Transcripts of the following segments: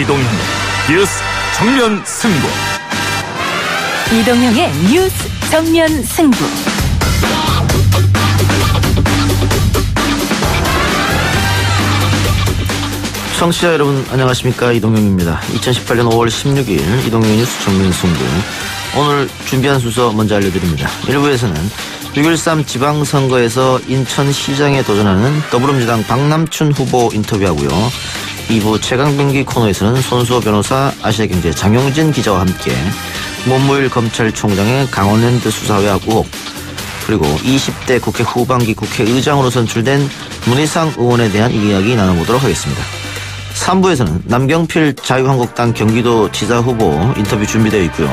이동형 뉴스 정면 승부. 이동형의 뉴스 정면 승부. 청취자 여러분 안녕하십니까, 이동형입니다. 2018년 5월 16일 이동형의 뉴스 정면 승부. 오늘 준비한 순서 먼저 알려드립니다. 1부에서는 6.13 지방선거에서 인천시장에 도전하는 더불어민주당 박남춘 후보 인터뷰하고요. 2부 최강병기 코너에서는 손수호 변호사, 아시아경제 장용진 기자와 함께 문무일 검찰총장의 강원랜드 수사회 의혹, 그리고 20대 국회 후반기 국회의장으로 선출된 문희상 의원에 대한 이야기 나눠보도록 하겠습니다. 3부에서는 남경필 자유한국당 경기도지사 후보 인터뷰 준비되어 있고요.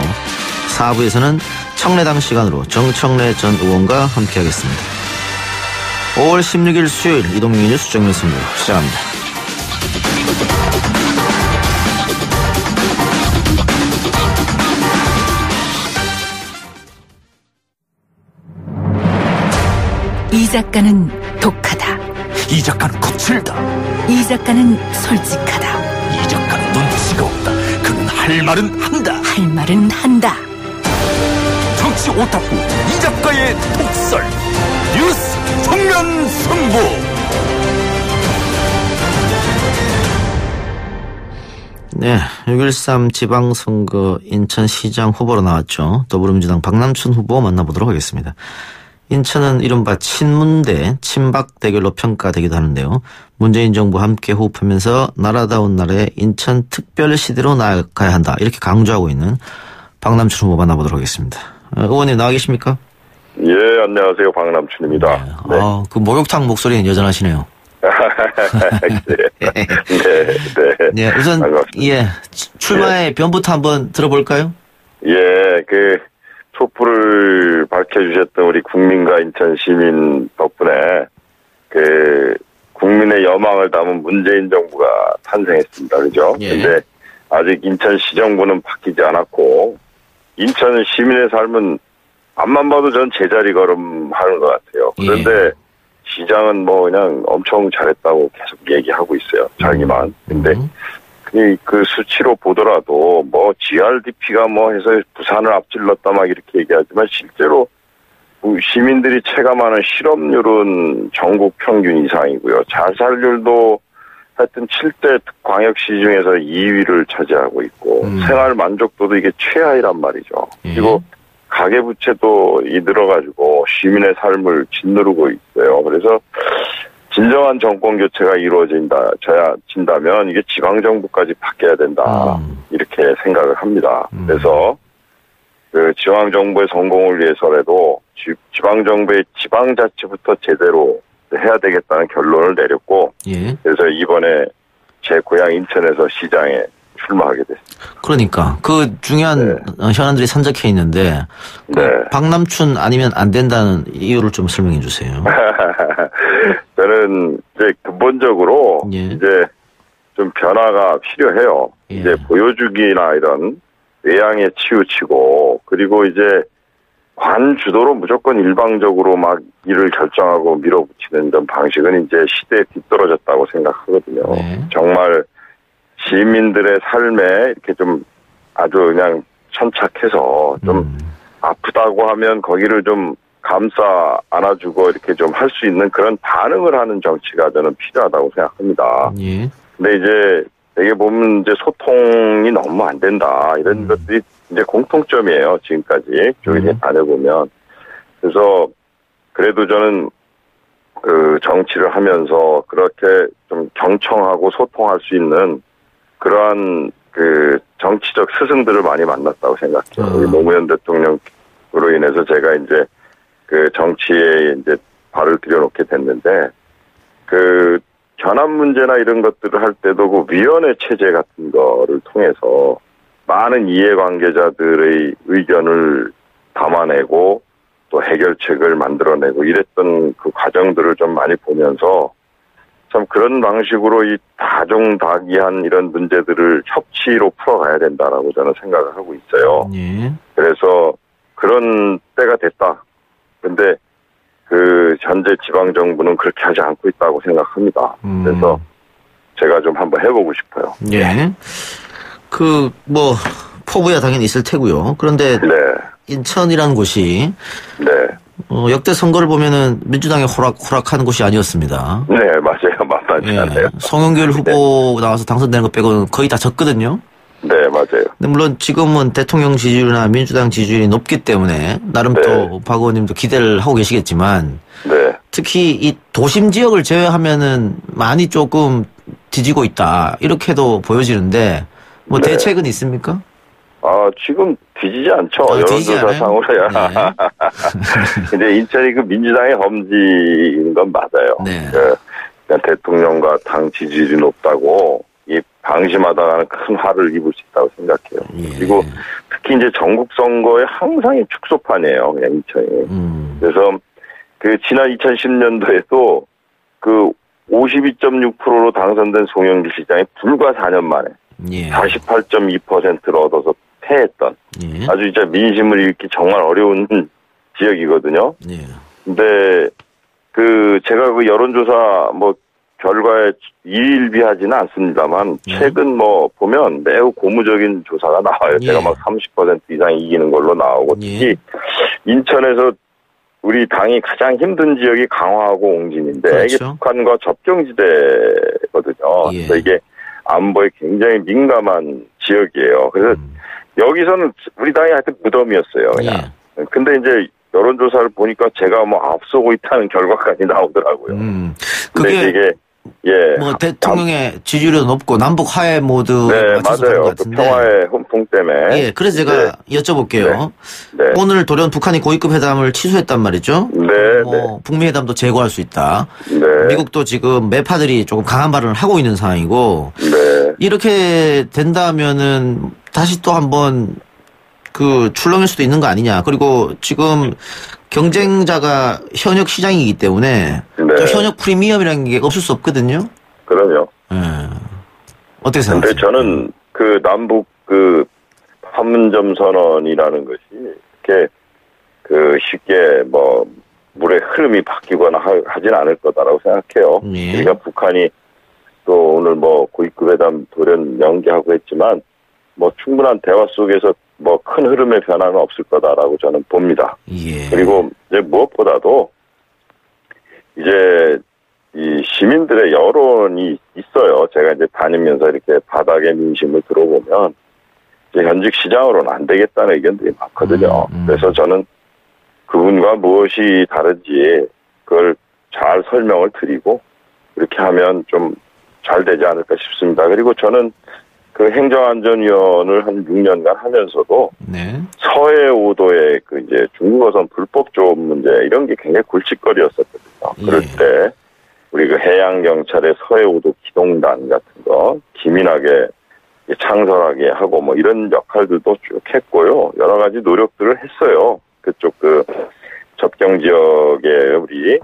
4부에서는 청래당 시간으로 정청래 전 의원과 함께하겠습니다. 5월 16일 수요일 이동형의 뉴스 정면 승부 시작합니다. 이 작가는 독하다. 이 작가는 거칠다. 이 작가는 솔직하다. 이 작가는 눈치가 없다. 그는 할 말은 한다. 할 말은 한다. 정치 오타쿠 이 작가의 독설. 뉴스 정면 승부. 네, 6.13 지방선거 인천시장 후보로 나왔죠. 더불어민주당 박남춘 후보 만나보도록 하겠습니다. 인천은 이른바 친문 대 친박 대결로 평가되기도 하는데요. 문재인 정부 함께 호흡하면서 나라다운 나라의 인천 특별시대로 나아가야 한다, 이렇게 강조하고 있는 박남춘 후보 만나보도록 하겠습니다. 의원님 나와 계십니까? 예, 안녕하세요. 박남춘입니다. 네. 네. 그 목욕탕 목소리는 여전하시네요. 네, 우선 반갑습니다. 출마의 변부터 한번 들어볼까요? 그 촛불을 밝혀주셨던 우리 국민과 인천 시민 덕분에 그 국민의 여망을 담은 문재인 정부가 탄생했습니다. 그죠? 근데 아직 인천 시정부는 바뀌지 않았고, 인천 시민의 삶은 앞만 봐도 전 제자리 걸음하는 것 같아요. 그런데 시장은 뭐 그냥 엄청 잘했다고 계속 얘기하고 있어요. 자기만. 근데 그 수치로 보더라도 뭐 GRDP가 뭐 해서 부산을 앞질렀다 막 이렇게 얘기하지만, 실제로 시민들이 체감하는 실업률은 전국 평균 이상이고요. 자살률도 하여튼 7대 광역시 중에서 2위를 차지하고 있고, 생활 만족도도 이게 최하위란 말이죠. 그리고 가계부채도 늘어가지고 시민의 삶을 짓누르고 있어요. 그래서 진정한 정권 교체가 이루어진다면 이게 지방정부까지 바뀌어야 된다, 이렇게 생각을 합니다. 그래서 그 지방정부의 성공을 위해서라도 지방정부의 지방자치부터 제대로 해야 되겠다는 결론을 내렸고, 그래서 이번에 제 고향 인천에서 시장에 출마하게 됐습니다. 그러니까 그 중요한 현안들이 산적해 있는데, 박남춘 아니면 안 된다는 이유를 좀 설명해 주세요. 저는 이제 근본적으로 이제 좀 변화가 필요해요. 이제 보여주기나 이런 외양에 치우치고, 그리고 이제 관 주도로 무조건 일방적으로 막 일을 결정하고 밀어붙이는 전 방식은 이제 시대에 뒤떨어졌다고 생각하거든요. 정말 시민들의 삶에 이렇게 좀 아주 그냥 천착해서 좀 아프다고 하면 거기를 좀 감싸 안아주고 이렇게 좀 할 수 있는 그런 반응을 하는 정치가 저는 필요하다고 생각합니다. 근데 이제 되게 보면 이제 소통이 너무 안 된다, 이런 것들이 이제 공통점이에요. 지금까지 쭉 다녀보면. 그래서 그래도 저는 그 정치를 하면서 그렇게 좀 경청하고 소통할 수 있는 그러한 그 정치적 스승들을 많이 만났다고 생각해요. 우리 노무현 대통령으로 인해서 제가 이제 그 정치에 이제 발을 들여놓게 됐는데, 그 현안 문제나 이런 것들을 할 때도 그 위원회 체제 같은 거를 통해서 많은 이해관계자들의 의견을 담아내고 또 해결책을 만들어내고 이랬던 그 과정들을 좀 많이 보면서, 참 그런 방식으로 이 다종다기한 이런 문제들을 협치로 풀어가야 된다라고 저는 생각을 하고 있어요. 그래서 그런 때가 됐다. 근데 그 현재 지방정부는 그렇게 하지 않고 있다고 생각합니다. 그래서 제가 좀 한번 해보고 싶어요. 예. 포부야 당연히 있을 테고요. 그런데 네. 인천이라는 곳이 네. 역대 선거를 보면은 민주당이 호락호락하는 곳이 아니었습니다. 네, 맞아요. 만만치 않아요. 송영길 후보 나와서 당선되는 것 빼고는 거의 다 졌거든요. 네, 맞아요. 근데 물론 지금은 대통령 지지율이나 민주당 지지율이 높기 때문에 나름 또 박 의원님도 기대를 하고 계시겠지만 네. 특히 이 도심 지역을 제외하면은 많이 조금 뒤지고 있다 이렇게도 보여지는데 뭐 네. 대책은 있습니까? 지금 뒤지지 않죠. 뒤지지 여론조사상으로야. 않아요? 근데 인천이 그 민주당의 험지인 건 맞아요. 네. 그냥 대통령과 당 지지율이 높다고 이 방심하다가는 큰 화를 입을 수 있다고 생각해요. 예. 그리고 특히 이제 전국 선거에 항상 이 축소판이에요. 그냥 인천이. 그래서 그 지난 2010년도에도 그 52.6%로 당선된 송영길 시장이 불과 4년 만에 48.2%를 얻어서 패했던 아주 진짜 민심을 읽기 정말 어려운 지역이거든요. 근데 제가 그 여론조사 결과에 일비하지는 않습니다만 최근 보면 매우 고무적인 조사가 나와요. 제가 막 30% 이상 이기는 걸로 나오고 특히 인천에서 우리 당이 가장 힘든 지역이 강화하고 옹진인데 그렇죠. 이게 북한과 접경지대거든요. 그래서 이게 안보에 굉장히 민감한 지역이에요. 그래서 여기서는 우리 당이 하여튼 무덤이었어요. 그냥. 근데 이제 여론조사를 보니까 제가 앞서고 있다는 결과까지 나오더라고요. 그게 이게 대통령의 지지율도 높고 남북 화해 모드 맞춰서 그런 맞아요. 것 같은데. 평화의 훈풍 때문에. 그래서 제가 여쭤볼게요. 네. 오늘 돌연 북한이 고위급 회담을 취소했단 말이죠. 북미 회담도 재고할 수 있다. 미국도 지금 매파들이 조금 강한 발언을 하고 있는 상황이고. 이렇게 된다면은 다시 또 한번 출렁일 수도 있는 거 아니냐. 그리고 지금 경쟁자가 현역 시장이기 때문에 또 현역 프리미엄이라는 게 없을 수 없거든요. 그럼요. 어떻게 생각하세요? 근데 저는 남북 판문점 선언이라는 것이 이렇게 쉽게 물의 흐름이 바뀌거나 하진 않을 거다라고 생각해요. 그러니까 북한이 또 오늘 고위급 회담 돌연 연기하고 했지만 충분한 대화 속에서 큰 흐름의 변화는 없을 거다라고 저는 봅니다. 그리고 이제 무엇보다도 이제 이 시민들의 여론이 있어요. 제가 이제 다니면서 이렇게 바닥의 민심을 들어보면 이제 현직 시장으로는 안 되겠다는 의견들이 많거든요. 그래서 저는 그분과 무엇이 다른지 그걸 잘 설명을 드리고 그렇게 하면 좀 잘 되지 않을까 싶습니다. 그리고 저는 행정안전위원을 한 6년간 하면서도 서해 5도의 이제 중국어선 불법 조업 문제 이런 게 굉장히 굴직거리였었거든요. 그럴 때 우리 해양경찰의 서해 5도 기동단 같은 거 기민하게 창설하게 하고 이런 역할들도 쭉 했고요. 여러 가지 노력들을 했어요. 그쪽 접경 지역에 우리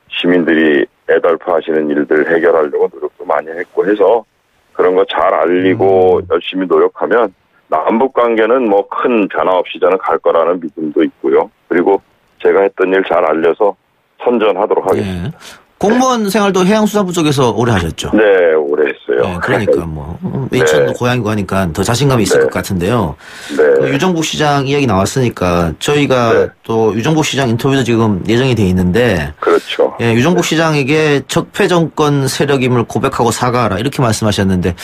시민들이 애달파하시는 일들 해결하려고 노력도 많이 했고 해서 그런 거 잘 알리고 열심히 노력하면 남북 관계는 큰 변화 없이 저는 갈 거라는 믿음도 있고요. 그리고 제가 했던 일 잘 알려서 선전하도록 하겠습니다. 공무원 생활도 해양수산부 쪽에서 오래 하셨죠? 네, 오래 했어요. 그러니까 인천도 고향이고 하니까 더 자신감이 있을 것 같은데요. 유정복 시장 이야기 나왔으니까 저희가 또 유정복 시장 인터뷰도 지금 예정이 돼 있는데 그렇죠. 유정복 시장에게 적폐 정권 세력임을 고백하고 사과하라 이렇게 말씀하셨는데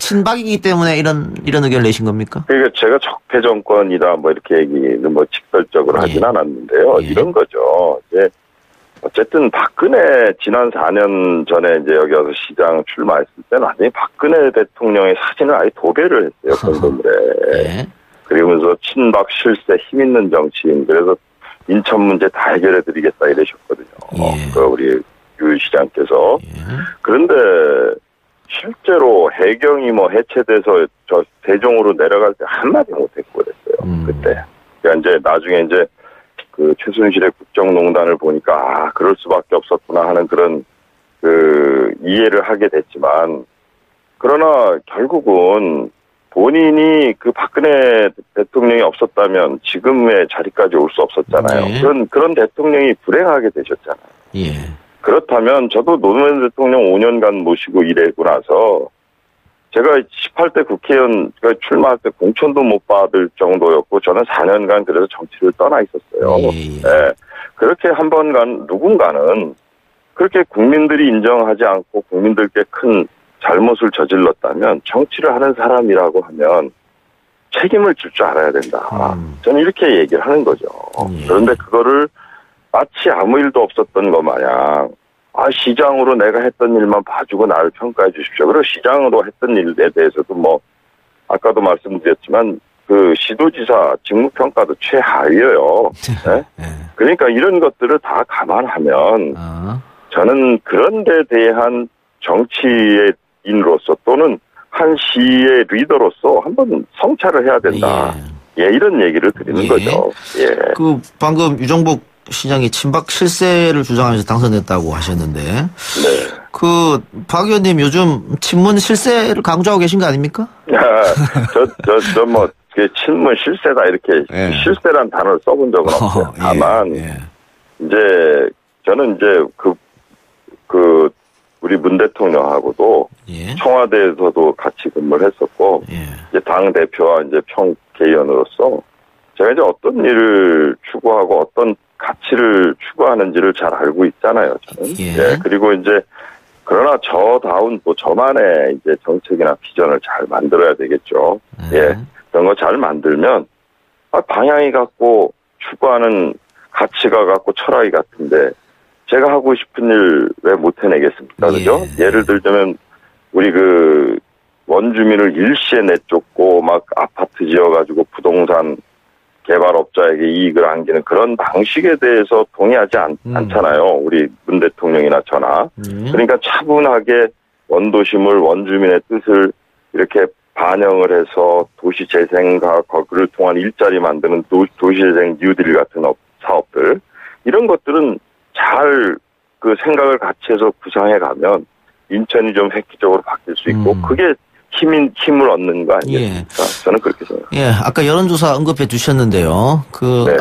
친박이기 때문에 이런 의견을 내신 겁니까? 그러니까 제가 적폐 정권이다 이렇게 얘기는 직설적으로 하진 않았는데요. 이런 거죠. 이제 어쨌든 박근혜 지난 4년 전에 이제 여기 와서 시장 출마했을 때 나중에 박근혜 대통령의 사진을 아예 도배를 했어요. 공동물에. 그러면서 친박 실세 힘 있는 정치인 그래서 인천 문제 다 해결해 드리겠다 이러셨거든요. 우리 유 시장께서. 그런데 실제로 해경이 해체돼서 저 대종으로 내려갈 때 한마디 못했고 그랬어요. 그때. 그러니까 이제 나중에 이제 최순실의 국정농단을 보니까 그럴 수밖에 없었구나 하는 그런 이해를 하게 됐지만 그러나 결국은 본인이 박근혜 대통령이 없었다면 지금의 자리까지 올 수 없었잖아요. 그런 대통령이 불행하게 되셨잖아요. 그렇다면 저도 노무현 대통령 5년간 모시고 일하고 나서 제가 18대 국회의원 출마할 때 공천도 못 받을 정도였고 저는 4년간 그래서 정치를 떠나 있었어요. 예. 그렇게 한 번간 누군가는 그렇게 국민들이 인정하지 않고 국민들께 큰 잘못을 저질렀다면 정치를 하는 사람이라고 하면 책임을 질 줄 알아야 된다. 저는 이렇게 얘기를 하는 거죠. 그런데 그거를 마치 아무 일도 없었던 것 마냥 시장으로 내가 했던 일만 봐주고 나를 평가해 주십시오. 그리고 시장으로 했던 일에 대해서도 뭐 아까도 말씀드렸지만 그 시도지사 직무평가도 최하위예요. 네? 그러니까 이런 것들을 다 감안하면 저는 그런 데 대한 정치인으로서 또는 한 시의 리더로서 한번 성찰을 해야 된다. 예, 이런 얘기를 드리는 거죠. 예. 그 방금 유정복 시장이 친박 실세를 주장하면서 당선됐다고 하셨는데, 네. 그 박 의원님 요즘 친문 실세를 강조하고 계신 거 아닙니까? 뭐 친문 실세다 이렇게 실세란 단어를 써본 적은 없어요. 다만 이제 저는 이제 우리 문 대통령하고도 청와대에서도 같이 근무를 했었고 이제 당 대표와 이제 평개의원으로서 제가 이제 어떤 일을 추구하고 어떤 가치를 추구하는지를 잘 알고 있잖아요. 저는. 예. 그리고 이제 그러나 저다운 또 저만의 이제 정책이나 비전을 잘 만들어야 되겠죠. 예. 그런 거 잘 만들면 방향이 같고 추구하는 가치가 같고 철학이 같은데 제가 하고 싶은 일 왜 못 해내겠습니까? 그죠? 예를 들자면 우리 원주민을 일시에 내쫓고 막 아파트 지어가지고 부동산 개발업자에게 이익을 안기는 그런 방식에 대해서 동의하지 않잖아요. 우리 문 대통령이나 저나. 그러니까 차분하게 원도심을 원주민의 뜻을 이렇게 반영을 해서 도시재생과 그를 통한 일자리 만드는 도시재생 뉴딜 같은 사업들 이런 것들은 잘 그 생각을 같이 해서 구상해 가면 인천이 좀 획기적으로 바뀔 수 있고 그게 힘을 얻는 거 아니겠습니까? 저는 그렇게 생각합니다. 예, 아까 여론조사 언급해 주셨는데요.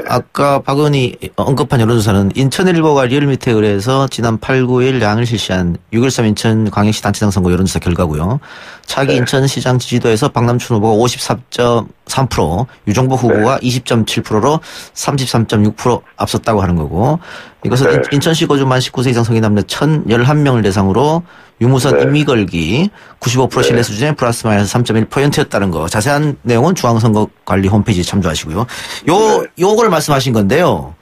아까 박 의원이 언급한 여론조사는 인천일보가 리얼미터에 의뢰해서 지난 8, 9일 양을 실시한 6.13 인천광역시 단체장 선거 여론조사 결과고요. 차기 인천시장 지지도에서 박남춘 후보가 54.3%, 유정복 후보가 20.7%로 33.6% 앞섰다고 하는 거고, 이것은 인천시 거주 만 19세 이상 성인 남녀 1,011명을 대상으로 유무선 임의 걸기 95% 신뢰 수준의 플러스 마이너스 3.1%였다는 거. 자세한 내용은 중앙선거관리 홈페이지에 참조하시고요. 요걸 말씀하신 건데요.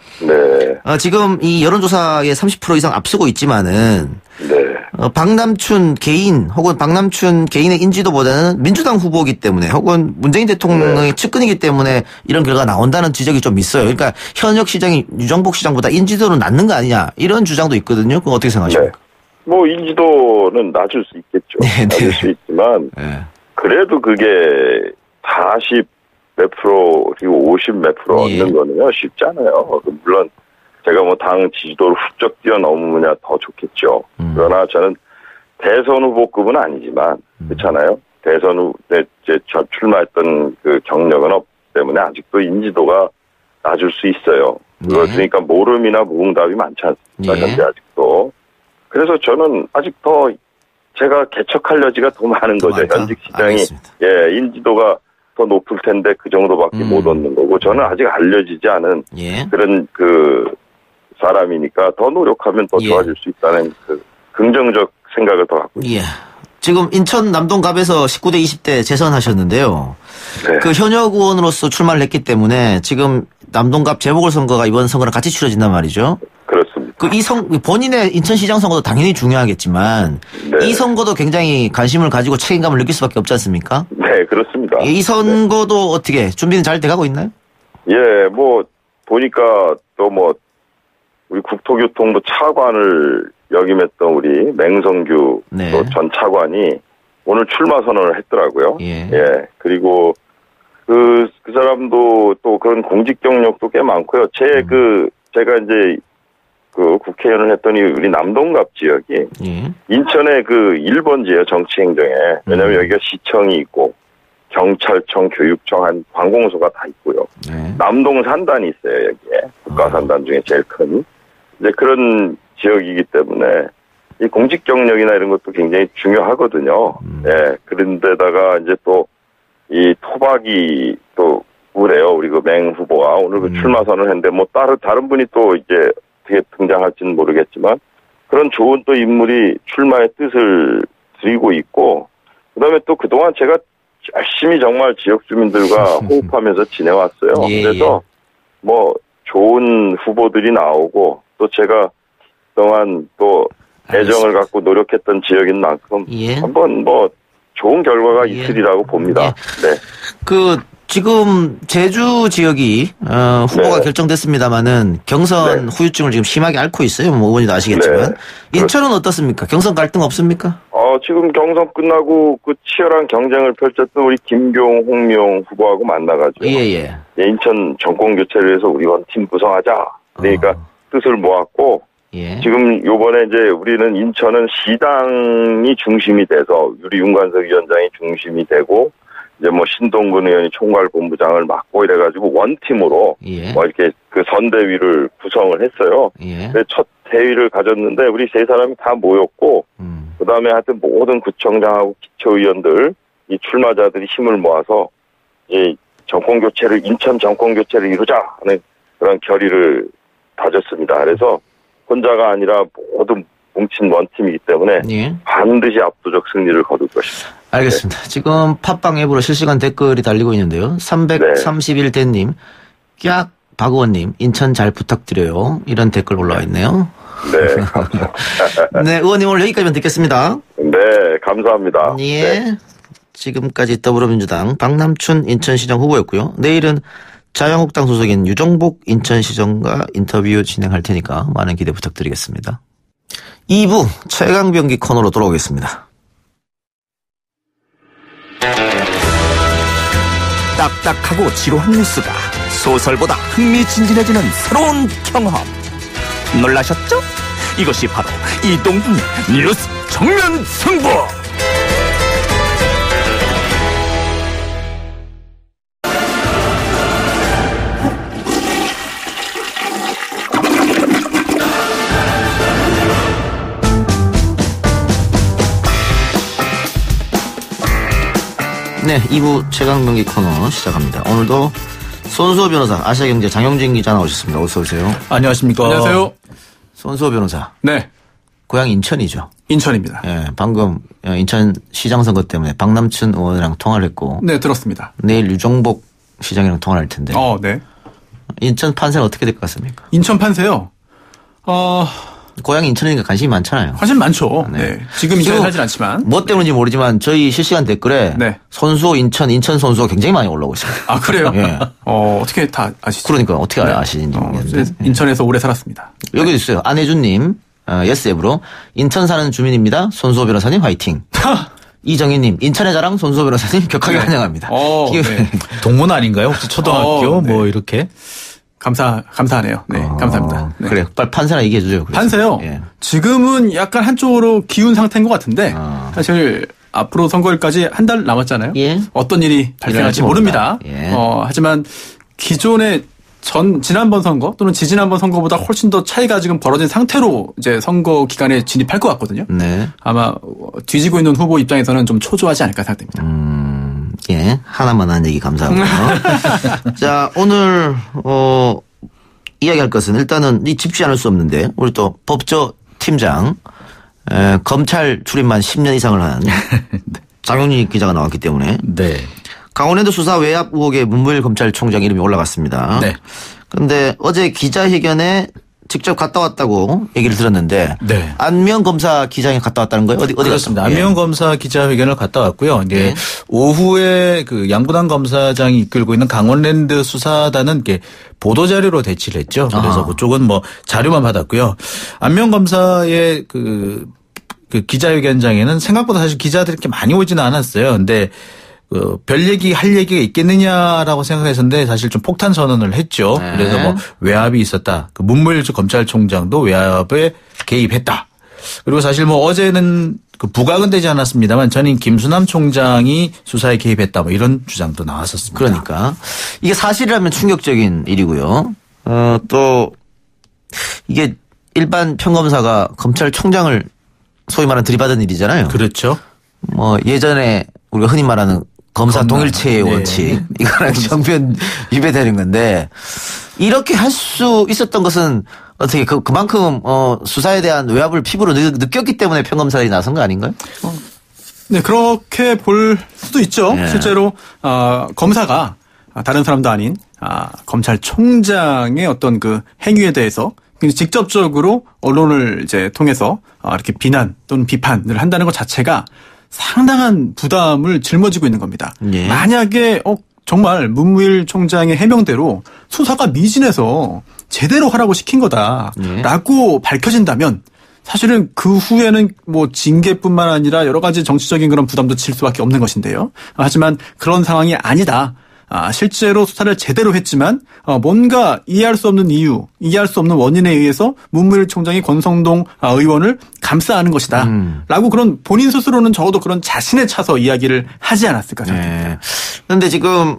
지금 이 여론조사에 30% 이상 앞서고 있지만은 박남춘 개인 혹은 박남춘 개인의 인지도보다는 민주당 후보이기 때문에 혹은 문재인 대통령의 측근이기 때문에 이런 결과가 나온다는 지적이 좀 있어요. 그러니까 현역 시장이 유정복 시장보다 인지도는 낮는 거 아니냐 이런 주장도 있거든요. 그거 어떻게 생각하십니까? 뭐 인지도는 낮을 수 있겠죠. 낮을 수 있지만 그래도 그게 40 몇 프로 그리고 50 몇 프로 얻는 거는요 쉽지 않아요. 물론 제가 뭐 당 지지도를 훌쩍 뛰어넘으면 더 좋겠죠. 그러나 저는 대선 후보급은 아니지만 그렇잖아요. 대선 후보에 출마했던 그 경력은 없기 때문에 아직도 인지도가 낮을 수 있어요. 그러니까 모름이나 무응답이 많지 않습니까? 현재 아직도. 그래서 저는 아직 더 제가 개척할 여지가 더 많은 거죠. 현직 시장이 인지도가 더 높을 텐데 그 정도밖에 못 얻는 거고 저는 아직 알려지지 않은 그런 사람이니까 더 노력하면 더 좋아질 수 있다는 그 긍정적 생각을 더 갖고 있습니다. 지금 인천 남동갑에서 19대 20대 재선하셨는데요. 그 현역 의원으로서 출마를 했기 때문에 지금 남동갑 재보궐선거가 이번 선거랑 같이 치러진단 말이죠. 그렇습니다. 본인의 인천시장 선거도 당연히 중요하겠지만 이 선거도 굉장히 관심을 가지고 책임감을 느낄 수밖에 없지 않습니까? 네, 그렇습니다. 이 선거도 어떻게 준비는 잘 돼가고 있나요? 뭐 보니까 또 뭐 우리 국토교통부 차관을 역임했던 우리 맹성규 전 차관이 오늘 출마 선언을 했더라고요. 그리고 그 사람도 또 그런 공직 경력도 꽤 많고요. 제가 이제 그 국회의원을 했더니 우리 남동갑 지역이 인천의 그 1번지예요, 정치행정에. 왜냐면 여기가 시청이 있고 경찰청, 교육청, 한 관공서가 다 있고요. 남동 산단이 있어요, 여기에. 국가산단 중에 제일 큰. 이제 그런 지역이기 때문에 이 공직 경력이나 이런 것도 굉장히 중요하거든요. 예. 그런데다가 이제 또 이 토박이 또 그래요. 우리 그 맹 후보가 오늘 그 출마 선언을 했는데 뭐 다른 분이 또 이제 어떻게 등장할지는 모르겠지만 그런 좋은 또 인물이 출마의 뜻을 드리고 있고 그다음에 또 그동안 제가 열심히 정말 지역 주민들과 호흡하면서 지내왔어요. 예. 그래서 뭐 좋은 후보들이 나오고 또 제가 그동안 또 애정을 갖고 노력했던 지역인 만큼 예. 한번 뭐 좋은 결과가 있으리라고 봅니다. 예. 네. 지금 제주 지역이 후보가 네. 결정됐습니다마는 경선 네. 후유증을 지금 심하게 앓고 있어요. 뭐 의원님도 아시겠지만. 네. 인천은 어떻습니까? 경선 갈등 없습니까? 지금 경선 끝나고 그 치열한 경쟁을 펼쳤던 우리 김경, 홍명 후보하고 만나가지고 예. 인천 정권 교체를 위해서 우리 원팀 구성하자. 그러니까 뜻을 모았고 예. 지금 요번에 이제 우리는 인천은 시당이 중심이 돼서 우리 윤관석 위원장이 중심이 되고 이제 뭐 신동근 의원이 총괄본부장을 맡고 이래가지고 원팀으로 예. 뭐 이렇게 그 선대위를 구성을 했어요. 예. 첫 대위를 가졌는데 우리 세 사람이 다 모였고 그다음에 하여튼 모든 구청장하고 기초의원들 이 출마자들이 힘을 모아서 이 정권 교체를 인천 정권 교체를 이루자 하는 그런 결의를 다졌습니다. 그래서 혼자가 아니라 모두 뭉친 원팀이기 때문에 예. 반드시 압도적 승리를 거둘 것입니다. 알겠습니다. 지금 팟빵 앱으로 실시간 댓글이 달리고 있는데요. 331대님, 깍 박의원님, 인천 잘 부탁드려요. 이런 댓글 올라와 있네요. 네, 감사합니다. 네, 의원님 오늘 여기까지만 듣겠습니다. 네, 감사합니다. 예. 네. 지금까지 더불어민주당 박남춘 인천시장 후보였고요. 내일은 자유한국당 소속인 유정복 인천시장과 인터뷰 진행할 테니까 많은 기대 부탁드리겠습니다. 2부 최강병기 코너로 돌아오겠습니다. 딱딱하고 지루한 뉴스가 소설보다 흥미진진해지는 새로운 경험. 놀라셨죠? 이것이 바로 이동준의 뉴스 정면 승부. 네, 2부 최강병기 코너 시작합니다. 오늘도 손수호 변호사, 아시아경제 장영진 기자 나오셨습니다. 어서 오세요. 안녕하십니까. 안녕하세요. 손수호 변호사. 네. 고향 인천이죠. 인천입니다. 예, 방금 인천 시장 선거 때문에 박남춘 의원이랑 통화를 했고. 네, 들었습니다. 내일 유정복 시장이랑 통화를 할 텐데. 네. 인천 판세는 어떻게 될 것 같습니까? 인천 판세요. 고향이 인천이니까 관심이 많잖아요. 관심 많죠. 네. 네. 지금 인천에 살진 않지만. 뭐 때문인지 모르지만 저희 실시간 댓글에 네. 손수호 인천 손수호 굉장히 많이 올라오고 있습니다. 아, 그래요? 예. 어떻게 다 아시죠? 그러니까 어떻게 아시는지 모르겠는데. 인천에서 오래 살았습니다. 여기 있어요. 안혜준님, 예스앱으로 인천 사는 주민입니다. 손수호 변호사님 화이팅. 이정희님, 인천의 자랑 손수호 변호사님 격하게 환영합니다. 네. 동문 아닌가요? 혹시 초등학교 네. 뭐 이렇게? 감사하네요. 네, 감사합니다. 네. 그래요. 빨리 판세나 얘기해 주죠. 판세요? 예. 지금은 약간 한쪽으로 기운 상태인 것 같은데, 사실 앞으로 선거일까지 한 달 남았잖아요. 예. 어떤 일이 발생할지 모릅니다. 예. 하지만 기존의 지난번 선거 또는 지지난번 선거보다 훨씬 더 차이가 지금 벌어진 상태로 이제 선거 기간에 진입할 것 같거든요. 네. 아마 뒤지고 있는 후보 입장에서는 좀 초조하지 않을까 생각됩니다. 예. 하나만 한 얘기 감사하고요. 자, 오늘, 이야기할 것은 일단은 짚지 않을 수 없는데, 우리 또 법조 팀장, 검찰 출입만 10년 이상을 한 장영진 기자가 나왔기 때문에. 네. 강원랜드 수사 외압 의혹의 문무일 검찰총장 이름이 올라갔습니다. 네. 그런데 어제 기자회견에 직접 갔다 왔다고 얘기를 들었는데. 네. 안명 검사 기자회견 갔다 왔다는 거예요? 어디 그렇습니다. 갔습니까? 안명 검사 기자회견을 갔다 왔고요. 이제 오후에 그 양부당 검사장이 이끌고 있는 강원랜드 수사단은 이게 보도 자료로 대치를 했죠. 그래서 그쪽은 뭐 자료만 받았고요. 안명 검사의 그 기자회견장에는 생각보다 사실 기자들이 이렇게 많이 오지는 않았어요. 근데 별 얘기 할 얘기가 있겠느냐라고 생각했었는데 사실 좀 폭탄 선언을 했죠. 네. 그래서 뭐 외압이 있었다. 그 문무일 검찰총장도 외압에 개입했다. 그리고 사실 뭐 어제는 그 부각은 되지 않았습니다만 전임 김수남 총장이 수사에 개입했다. 뭐 이런 주장도 나왔었습니다. 그러니까 이게 사실이라면 충격적인 일이고요. 또 이게 일반 평검사가 검찰총장을 소위 말하는 들이받은 일이잖아요. 그렇죠. 뭐 예전에 우리가 흔히 말하는 검사 동일체의 원칙 이거랑 정변 위배되는 건데 이렇게 할 수 있었던 것은 어떻게 그만큼 수사에 대한 외압을 피부로 느꼈기 때문에 평검사들이 나선 거 아닌가요? 네, 그렇게 볼 수도 있죠. 네. 실제로 검사가 다른 사람도 아닌 검찰총장의 어떤 그 행위에 대해서 직접적으로 언론을 이제 통해서 이렇게 비난 또는 비판을 한다는 것 자체가 상당한 부담을 짊어지고 있는 겁니다. 예. 만약에 정말 문무일 총장의 해명대로 수사가 미진해서 제대로 하라고 시킨 거다라고 밝혀진다면 사실은 그 후에는 뭐 징계뿐만 아니라 여러 가지 정치적인 그런 부담도 칠 수밖에 없는 것인데요. 하지만 그런 상황이 아니다. 실제로 수사를 제대로 했지만 뭔가 이해할 수 없는 이유, 이해할 수 없는 원인에 의해서 문무일 총장이 권성동 의원을 감싸는 것이다. 라고 그런 본인 스스로는 적어도 그런 자신에 차서 이야기를 하지 않았을까 생각합니다. 그런데 지금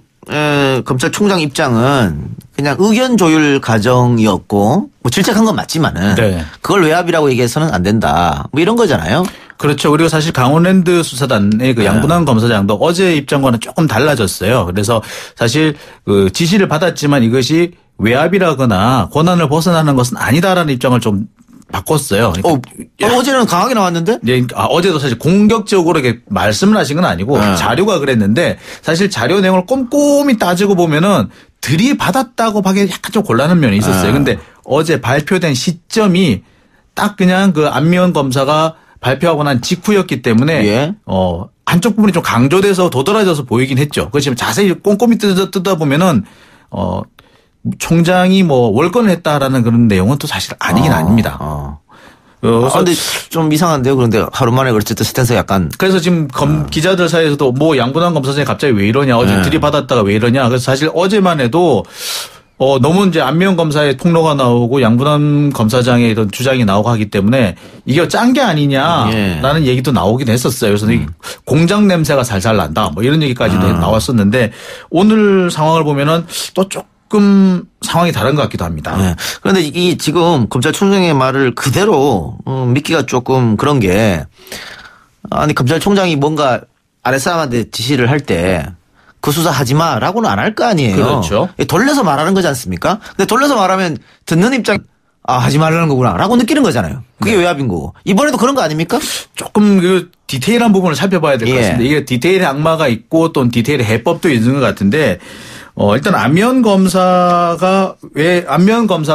검찰총장 입장은 그냥 의견 조율 과정이었고 뭐 질책한 건 맞지만은 네. 그걸 외압이라고 얘기해서는 안 된다. 뭐 이런 거잖아요. 그렇죠. 그리고 사실 강원랜드 수사단의 그 양분환 검사장도 어제 입장과는 조금 달라졌어요. 그래서 사실 그 지시를 받았지만 이것이 외압이라거나 권한을 벗어나는 것은 아니다라는 입장을 좀 바꿨어요. 그러니까 어제는 강하게 나왔는데? 네, 어제도 사실 공격적으로 이렇게 말씀을 하신 건 아니고 자료가 그랬는데 사실 자료 내용을 꼼꼼히 따지고 보면은 들이받았다고 하기에 약간 좀 곤란한 면이 있었어요. 근데 어제 발표된 시점이 딱 그냥 그 안미연 검사가 발표하고 난 직후였기 때문에 한쪽 부분이 좀 강조돼서 도드라져서 보이긴 했죠. 그렇지만 자세히 꼼꼼히 뜯다 보면은 총장이 뭐 월권을 했다라는 그런 내용은 또 사실 아니긴 아닙니다. 근데 좀 이상한데요. 그런데 하루 만에 어쨌든 스탠스가 약간. 그래서 지금 기자들 사이에서도 뭐 양분환 검사장이 갑자기 왜 이러냐. 어제 들이받았다가 왜 이러냐. 그래서 사실 어제만 해도 너무 이제 안미연 검사의 통로가 나오고 양분환 검사장의 이런 주장이 나오고 하기 때문에 이게 짠 게 아니냐라는 얘기도 나오긴 했었어요. 그래서 공장 냄새가 살살 난다. 뭐 이런 얘기까지도 나왔었는데 오늘 상황을 보면은 또 조금 상황이 다른 것 같기도 합니다. 네. 그런데 이 지금 검찰총장의 말을 그대로 믿기가 조금 그런 게 아니 검찰총장이 뭔가 아랫사람한테 지시를 할 때 그 수사 하지 마라고는 안 할 거 아니에요. 그렇죠. 돌려서 말하는 거지 않습니까? 근데 돌려서 말하면 듣는 입장 하지 말라는 거구나라고 느끼는 거잖아요. 그게 외압인 거고. 이번에도 그런 거 아닙니까? 조금 그 디테일한 부분을 살펴봐야 될 것 같습니다. 이게 디테일의 악마가 있고 또 디테일의 해법도 있는 것 같은데 일단 안미연 검사가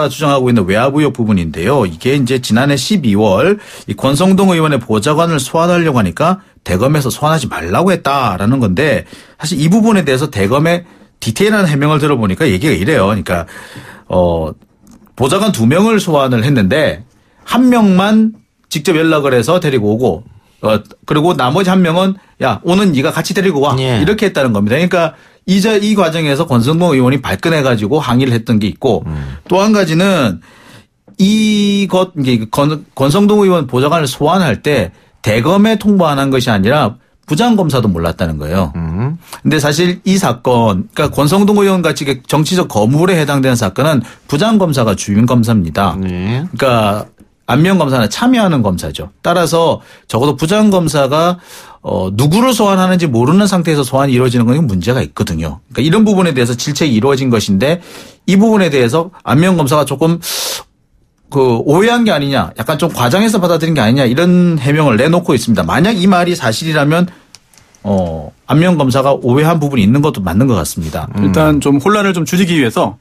주장하고 있는 외압 의혹 부분인데요. 이게 이제 지난해 12월 이 권성동 의원의 보좌관을 소환하려고 하니까 대검에서 소환하지 말라고 했다라는 건데 사실 이 부분에 대해서 대검의 디테일한 해명을 들어보니까 얘기가 이래요. 그러니까 보좌관 2명을 소환을 했는데 1명만 직접 연락을 해서 데리고 오고 그리고 나머지 1명은 야 오는 네가 같이 데리고 와 이렇게 했다는 겁니다. 그러니까 이 과정에서 권성동 의원이 발끈해가지고 항의를 했던 게 있고 또 한 가지는 권성동 의원 보좌관을 소환할 때 대검에 통보 안 한 것이 아니라 부장검사도 몰랐다는 거예요. 근데 사실 이 사건, 그러니까 권성동 의원 같이 정치적 거물에 해당되는 사건은 부장검사가 주임검사입니다. 그러니까 안미연 검사는 참여하는 검사죠. 따라서 적어도 부장검사가 누구를 소환하는지 모르는 상태에서 소환이 이루어지는 건 문제가 있거든요. 그러니까 이런 부분에 대해서 질책이 이루어진 것인데 이 부분에 대해서 안미연 검사가 조금 오해한 게 아니냐, 약간 좀 과장해서 받아들인 게 아니냐 이런 해명을 내놓고 있습니다. 만약 이 말이 사실이라면 안미연 검사가 오해한 부분이 있는 것도 맞는 것 같습니다. 일단 좀 혼란을 좀 줄이기 위해서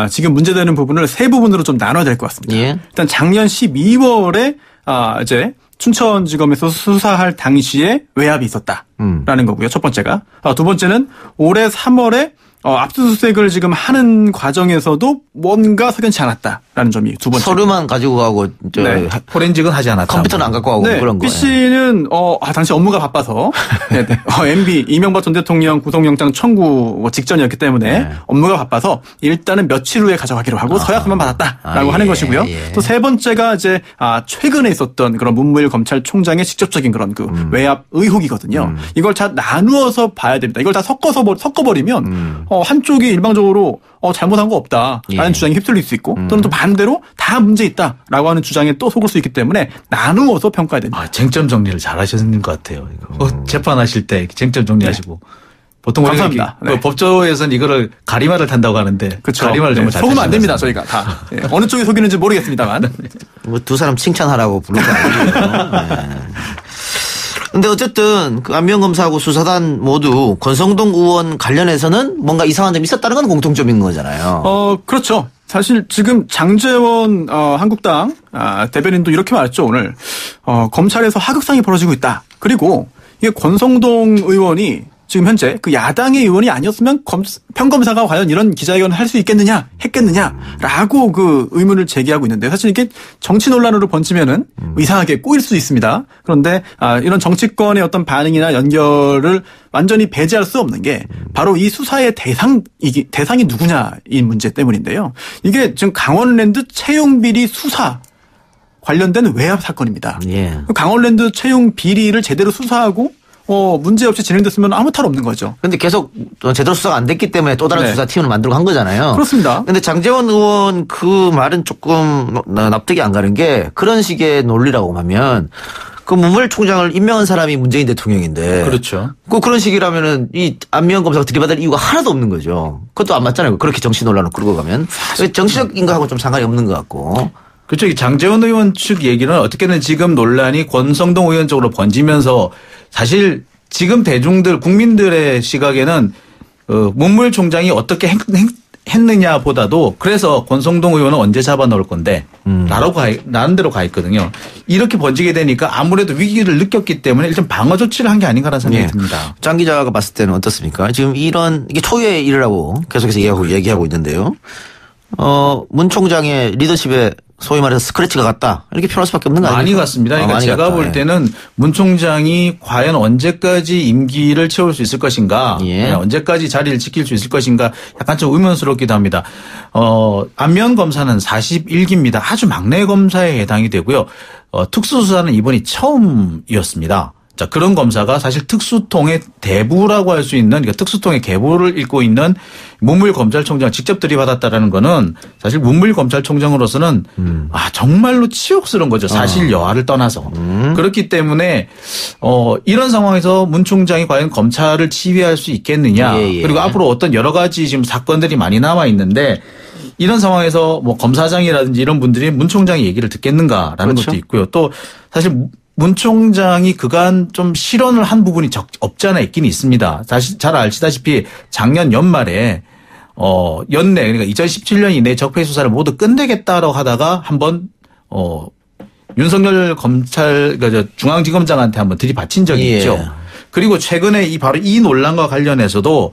지금 문제되는 부분을 세 부분으로 좀 나눠야 될 것 같습니다. 일단 작년 12월에 이제 춘천지검에서 수사할 당시에 외압이 있었다라는 거고요. 첫 번째가. 두 번째는 올해 3월에 압수수색을 지금 하는 과정에서도 뭔가 석연치 않았다라는 점이 두 번째. 서류만 가지고 가고 포렌직은 하지 않았다. 컴퓨터는 안 갖고 가고 그런 거예요. B 씨는 당시 업무가 바빠서 MB 이명박 전 대통령 구속영장 청구 직전이었기 때문에 업무가 바빠서 일단은 며칠 후에 가져가기로 하고 서약서만 받았다라고 하는 것이고요. 또 세 번째가 이제 최근에 있었던 그런 문무일 검찰총장의 직접적인 그런 그 외압 의혹이거든요. 이걸 다 나누어서 봐야 됩니다. 이걸 다 섞어버리면 한쪽이 일방적으로 잘못한 거 없다라는 주장에 휩쓸릴 수 있고 또는 또 반대로 다 문제 있다라고 하는 주장에 또 속을 수 있기 때문에 나누어서 평가해야 됩니다. 쟁점 정리를 잘 하셨는 것 같아요. 재판하실 때 쟁점 정리하시고. 보통 감사합니다. 법조에서는 이거를 가리마를 탄다고 하는데 그렇죠. 가리마를 정말 잘 속으면 안 됩니다. 저희가 다 어느 쪽이 속이는지 모르겠습니다만 뭐 두 사람 칭찬하라고 부른 거 아니에요. 근데 어쨌든 그 안면 검사하고 수사단 모두 권성동 의원 관련해서는 뭔가 이상한 점이 있었다는 건 공통점인 거잖아요. 그렇죠. 사실 지금 장제원 한국당 대변인도 이렇게 말했죠. 오늘 검찰에서 하극상이 벌어지고 있다. 그리고 이게 권성동 의원이 지금 현재 그 야당의 의원이 아니었으면 평검사가 과연 이런 기자회견을 할 수 했겠느냐라고 그 의문을 제기하고 있는데 사실 이게 정치 논란으로 번지면은 이상하게 꼬일 수 있습니다. 그런데 이런 정치권의 어떤 반응이나 연결을 완전히 배제할 수 없는 게 바로 이 수사의 대상이 누구냐인 문제 때문인데요. 이게 지금 강원랜드 채용 비리 수사 관련된 외압 사건입니다. 예. 강원랜드 채용 비리를 제대로 수사하고 문제없이 진행됐으면 아무 탈 없는 거죠. 그런데 계속 제대로 수사가 안 됐기 때문에 또 다른 수사팀을 만들고 한 거잖아요. 그렇습니다. 그런데 장제원 의원 그 말은 조금 납득이 안 가는 게 그런 식의 논리라고 하면 그 문무일 총장을 임명한 사람이 문재인 대통령인데. 그렇죠. 그런 식이라면은 이 안면 검사가 들이받을 이유가 하나도 없는 거죠. 그것도 안 맞잖아요. 그렇게 정치 논란을 끌고 가면. 정치적인 거하고 좀 상관이 없는 것 같고. 그렇죠. 장제원 의원 측 얘기는 어떻게든 지금 논란이 권성동 의원 쪽으로 번지면서 사실 지금 대중들 국민들의 시각에는 문무일 총장이 어떻게 했느냐보다도 그래서 권성동 의원은 언제 잡아넣을 건데 라는 대로 가 있거든요. 이렇게 번지게 되니까 아무래도 위기를 느꼈기 때문에 일단 방어 조치를 한 게 아닌가라는 생각이 듭니다. 장 기자가 봤을 때는 어떻습니까? 지금 이게 초유의 일이라고 계속해서 얘기하고 있는데요. 문 총장의 리더십에 소위 말해서 스크래치가 갔다. 이렇게 표현할 수밖에 없는 거 아닙니까? 많이 갔습니다. 그러니까 많이 제가 갔다. 볼 때는 문 총장이 과연 언제까지 임기를 채울 수 있을 것인가. 언제까지 자리를 지킬 수 있을 것인가. 약간 좀 의문스럽기도 합니다. 안면 검사는 41기입니다. 아주 막내 검사에 해당이 되고요. 특수수사는 이번이 처음이었습니다. 자, 그런 검사가 사실 특수통의 대부라고 할 수 있는, 그러니까 특수통의 계보를 잇고 있는 문무일 검찰총장을 직접 들이받았다라는 거는 사실 문무일 검찰총장으로서는 정말로 치욕스러운 거죠. 사실 여하를 떠나서. 그렇기 때문에 이런 상황에서 문 총장이 과연 검찰을 지휘할 수 있겠느냐. 그리고 앞으로 어떤 여러 가지 지금 사건들이 많이 남아 있는데 이런 상황에서 뭐 검사장이라든지 이런 분들이 문 총장의 얘기를 듣겠는가라는 그렇죠. 그렇죠. 것도 있고요. 또 사실 문 총장이 그간 좀 실언을 한 부분이 없지 않아 있긴 있습니다. 사실 잘 아시다시피 작년 연말에 연내 그러니까 2017년 이내 적폐 수사를 모두 끝내겠다라고 하다가 한번 윤석열 중앙지검장한테 한번 들이받친 적이 있죠. 그리고 최근에 바로 이 논란과 관련해서도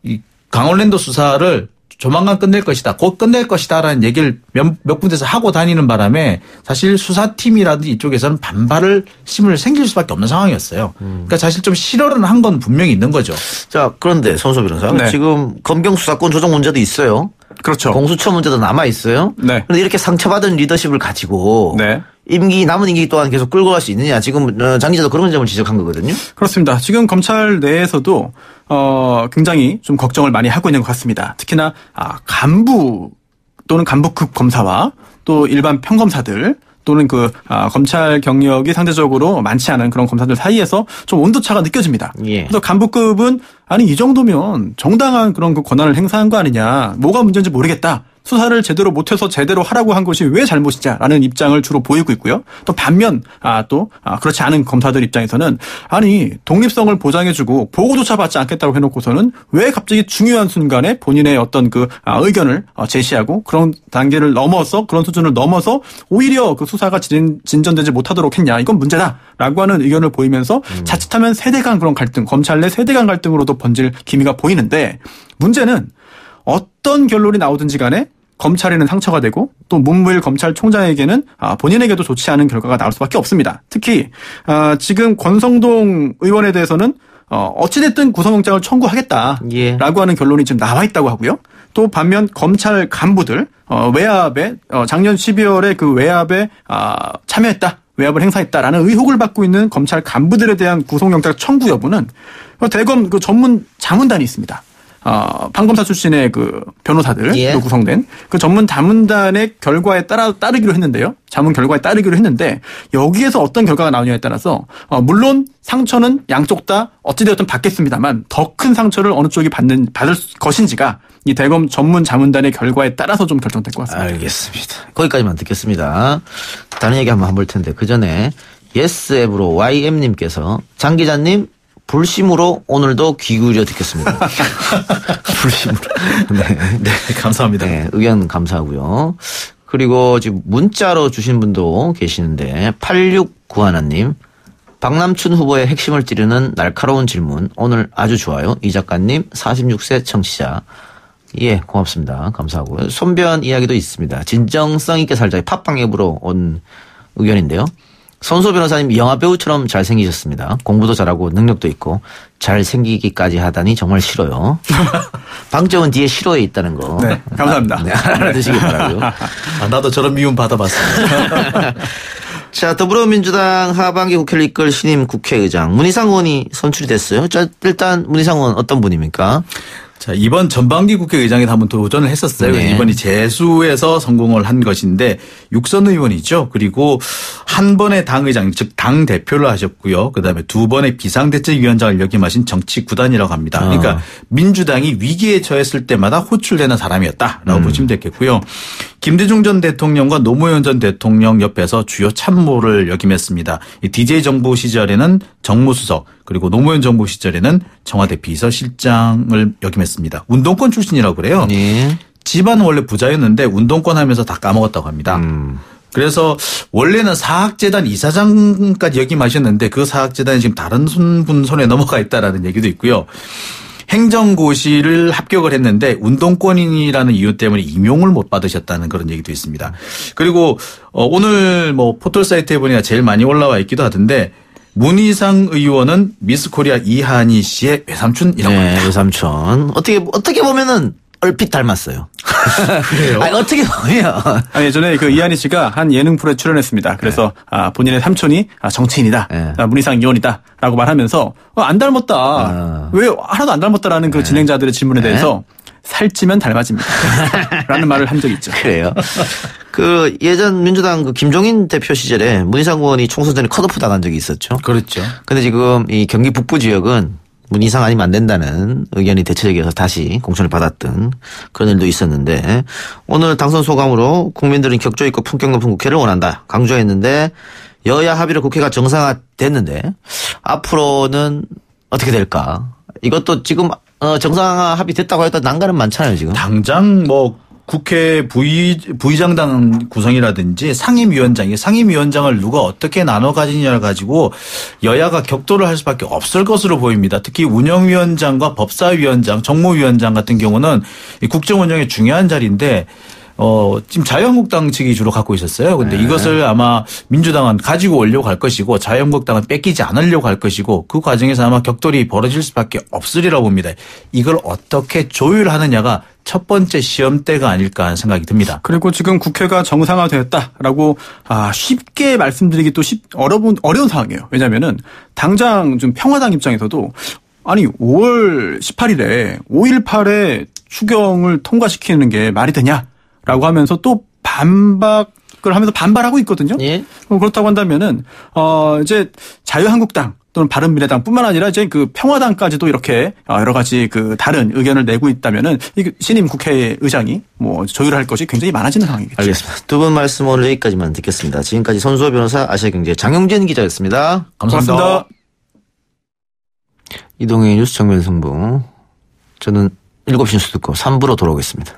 이 강원랜드 수사를 조만간 끝낼 것이다. 곧 끝낼 것이다라는 얘기를 몇 군데서 하고 다니는 바람에 사실 수사팀이라든지 이쪽에서는 반발을 심을 생길 수밖에 없는 상황이었어요. 그러니까 사실 좀 실언을 한 건 분명히 있는 거죠. 자, 그런데 손소 변호사. 지금 검경 수사권 조정 문제도 있어요. 그렇죠. 공수처 문제도 남아 있어요. 그런데 이렇게 상처받은 리더십을 가지고 남은 임기 또한 계속 끌고 갈 수 있느냐. 지금 장 기자도 그런 점을 지적한 거거든요. 그렇습니다. 지금 검찰 내에서도 굉장히 좀 걱정을 많이 하고 있는 것 같습니다. 특히나 간부 또는 간부급 검사와 또 일반 평검사들 또는 검찰 경력이 상대적으로 많지 않은 그런 검사들 사이에서 좀 온도차가 느껴집니다. 그래서 간부급은 아니 이 정도면 정당한 그런 그 권한을 행사한 거 아니냐. 뭐가 문제인지 모르겠다. 수사를 제대로 못해서 제대로 하라고 한 것이 왜 잘못이냐라는 입장을 주로 보이고 있고요. 또 반면 그렇지 않은 검사들 입장에서는 아니 독립성을 보장해주고 보고조차 받지 않겠다고 해놓고서는 왜 갑자기 중요한 순간에 본인의 어떤 의견을 제시하고 그런 단계를 넘어서 그런 수준을 넘어서 오히려 그 수사가 진전되지 못하도록 했냐. 이건 문제다라고 하는 의견을 보이면서 자칫하면 세대 간 그런 갈등, 검찰 내 세대 간 갈등으로도 번질 기미가 보이는데 문제는 어떤 결론이 나오든지 간에 검찰에는 상처가 되고 또 문무일 검찰총장에게는 본인에게도 좋지 않은 결과가 나올 수밖에 없습니다. 특히 지금 권성동 의원에 대해서는 어찌됐든 구속영장을 청구하겠다라고 하는 결론이 지금 나와 있다고 하고요. 또 반면 검찰 간부들 외압에 작년 12월에 그 외압에 참여했다. 외압을 행사했다라는 의혹을 받고 있는 검찰 간부들에 대한 구속영장 청구 여부는 대검 그 전문 자문단이 있습니다. 판검사 출신의 그 변호사들로 구성된 그 전문 자문단의 결과에 따르기로 했는데요. 자문 결과에 따르기로 했는데 여기에서 어떤 결과가 나오냐에 따라서 물론 상처는 양쪽 다 어찌되었든 받겠습니다만 더 큰 상처를 어느 쪽이 받을 것인지가 이 대검 전문 자문단의 결과에 따라서 좀 결정될 것 같습니다. 알겠습니다. 거기까지만 듣겠습니다. 다른 얘기 한번 해볼 텐데 그 전에 예스앱으로 YM님께서 장 기자님 불심으로 오늘도 귀 기울여 듣겠습니다. 불심으로. 네, 감사합니다. 네, 의견 감사하고요. 그리고 지금 문자로 주신 분도 계시는데 8691님. 박남춘 후보의 핵심을 찌르는 날카로운 질문. 오늘 아주 좋아요. 이 작가님 46세 청취자. 예, 고맙습니다. 감사하고요. 손변 이야기도 있습니다. 진정성 있게 살자의 팟빵 앱으로 온 의견인데요. 손소 변호사님 영화 배우처럼 잘생기셨습니다. 공부도 잘하고 능력도 있고 잘생기기까지 하다니 정말 싫어요. 방점은 뒤에 싫어에 있다는 거. 네, 감사합니다. 네, 알아두시기 바라고요. 나도 저런 미움 받아봤습니다. 자, 더불어민주당 하반기 국회를 이끌 신임 국회의장 문희상 의원이 선출이 됐어요. 자, 일단 문희상 의원 어떤 분입니까? 자, 이번 전반기 국회의장에 한번 도전을 했었어요. 네. 이번이 재수에서 성공을 한 것인데 6선 의원이죠. 그리고 한 번의 당의장, 즉 당대표를 하셨고요. 그다음에 두 번의 비상대책위원장을 역임하신 정치 구단이라고 합니다. 그러니까 민주당이 위기에 처했을 때마다 호출되는 사람이었다라고 보시면 되겠고요. 김대중 전 대통령과 노무현 전 대통령 옆에서 주요 참모를 역임했습니다. 이 DJ 정부 시절에는 정무수석, 그리고 노무현 정부 시절에는 청와대 비서실장을 역임했습니다. 운동권 출신이라고 그래요. 네. 집안은 원래 부자였는데 운동권 하면서 다 까먹었다고 합니다. 그래서 원래는 사학재단 이사장까지 역임하셨는데 그 사학재단이 지금 다른 분 손에 넘어가 있다라는 얘기도 있고요. 행정고시를 합격을 했는데 운동권인이라는 이유 때문에 임용을 못 받으셨다는 그런 얘기도 있습니다. 그리고 오늘 뭐 포털 사이트에 보니까 제일 많이 올라와 있기도 하던데 문희상 의원은 미스코리아 이한희 씨의 외삼촌이라고 합니다. 네, 외삼촌. 어떻게 보면은 얼핏 닮았어요. 그래요? 아니, 어떻게 보면. 아니, 예전에 그 이한희 씨가 한 예능 프로에 출연했습니다. 그래서 본인의 삼촌이 정치인이다. 네. 문희상 의원이다. 라고 말하면서 안 닮았다. 왜 하나도 안 닮았다라는 그 진행자들의 질문에 대해서 살찌면 닮아집니다. 라는 말을 한 적이 있죠. 그래요. 그 예전 민주당 그 김종인 대표 시절에 문희상 의원이 총선 전에 컷오프 당한 적이 있었죠. 그렇죠. 근데 지금 이 경기 북부 지역은 문희상 아니면 안 된다는 의견이 대체적이어서 다시 공천을 받았던 그런 일도 있었는데 오늘 당선 소감으로 국민들은 격조 있고 품격 높은 국회를 원한다 강조했는데 여야 합의로 국회가 정상화됐는데 앞으로는 어떻게 될까? 이것도 지금 정상화 합의됐다고 해도 난관은 많잖아요 지금. 당장 뭐 국회 부의장당 구성이라든지 상임위원장을 누가 어떻게 나눠 가지냐를 가지고 여야가 격돌을 할 수밖에 없을 것으로 보입니다. 특히 운영위원장과 법사위원장, 정무위원장 같은 경우는 국정 운영의 중요한 자리인데 지금 자유한국당 측이 주로 갖고 있었어요. 근데 이것을 아마 민주당은 가지고 오려고 할 것이고 자유한국당은 뺏기지 않으려고 할 것이고 그 과정에서 아마 격돌이 벌어질 수밖에 없으리라고 봅니다. 이걸 어떻게 조율하느냐가 첫 번째 시험대가 아닐까 하는 생각이 듭니다. 그리고 지금 국회가 정상화되었다라고 쉽게 말씀드리기 또 어려운 상황이에요. 왜냐하면은 당장 좀 평화당 입장에서도 아니 5월 18일에 5.18의 추경을 통과시키는 게 말이 되냐라고 하면서 또 반박을 하면서 반발하고 있거든요. 예. 그렇다고 한다면은 이제 자유한국당 또는 바른미래당뿐만 아니라 이제 그 평화당까지도 이렇게 여러 가지 그 다른 의견을 내고 있다면은 이 신임 국회의장이 뭐 조율할 것이 굉장히 많아지는 상황이겠죠. 알겠습니다. 두 분 말씀 오늘 여기까지만 듣겠습니다. 지금까지 손수호 변호사, 아시아경제 장영진 기자였습니다. 감사합니다. 고맙습니다. 이동의 뉴스 정면 승부. 저는 7시 뉴스 듣고 3부로 돌아오겠습니다.